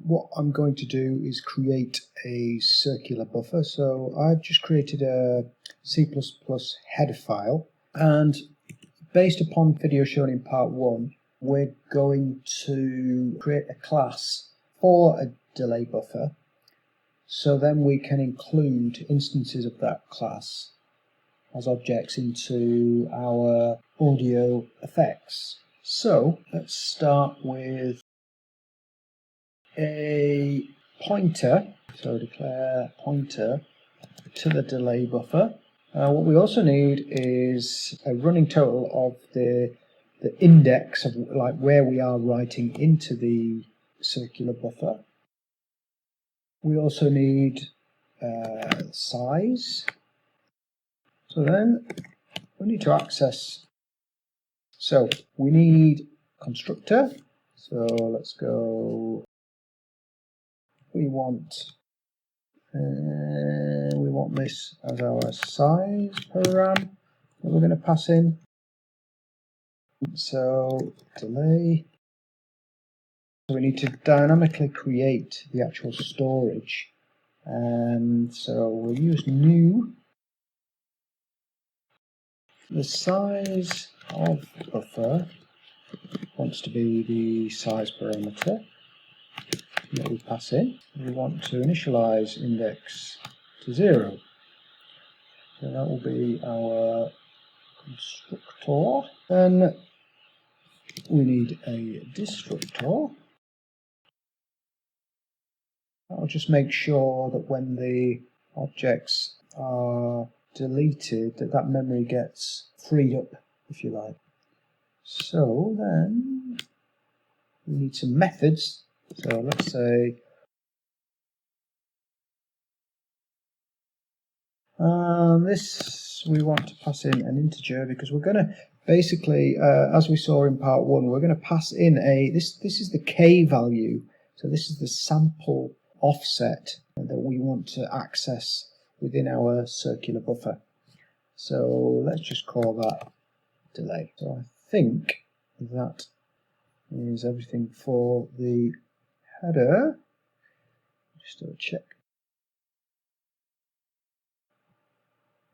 what I'm going to do is create a circular buffer. So I've just created a C++ header file, and based upon the video shown in part 1, we're going to create a class for a delay buffer, so then we can include instances of that class as objects into our audio effects. So let's start with a pointer. So declare pointer to the delay buffer. What we also need is a running total of the index of like where we are writing into the circular buffer. We also need size. So then we need to access. So we need constructor. So let's go. We want this as our size param that we're going to pass in. So delay. So we need to dynamically create the actual storage, and so we'll use new. The size of buffer wants to be the size parameter that we pass in. We want to initialize index to 0. So that will be our constructor. Then we need a destructor. I'll just make sure that when the objects are deleted, that memory gets freed up, if you like. So then we need some methods. So let's say this we want to pass in an integer, because we're going to basically, as we saw in part 1, we're going to pass in this is the k value. So this is the sample offset that we want to access within our circular buffer. So let's just call that delay. So I think that is everything for the header. Just do a check.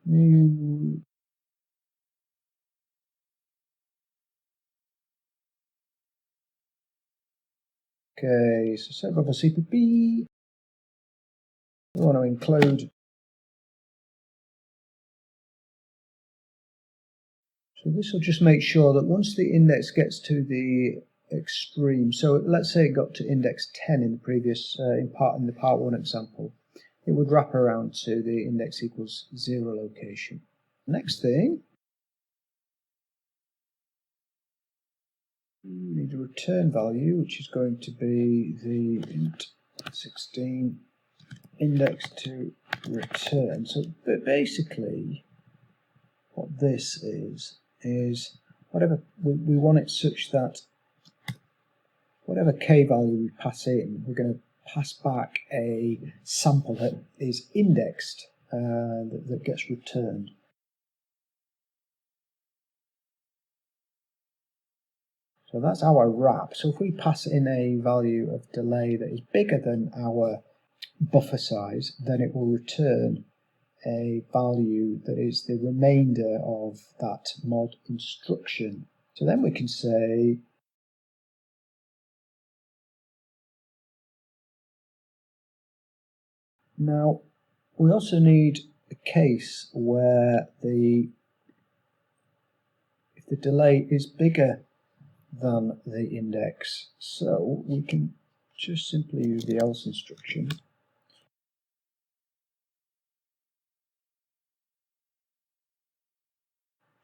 New. Okay, so set buffer CPP. We want to include. So this will just make sure that once the index gets to the extreme, so let's say it got to index 10 in the previous in the part 1 example, it would wrap around to the index equals 0 location. Next thing, we need a return value, which is going to be the int 16 index to return. So but basically what this is whatever we want it such that whatever k value we pass in, we're going to pass back a sample that is indexed that gets returned. So that's our wrap. So if we pass in a value of delay that is bigger than our buffer size, then it will return a value that is the remainder of that mod instruction. So then we can say now we also need a case where if the delay is bigger than the index, so we can just simply use the else instruction.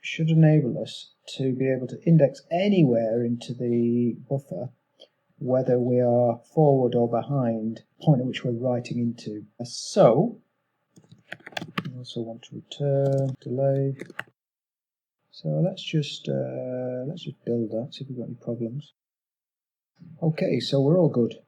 Should enable us to be able to index anywhere into the buffer, whether we are forward or behind the point at which we're writing into. So we also want to return delay. So let's just build that, see if we've got any problems. Okay, so we're all good.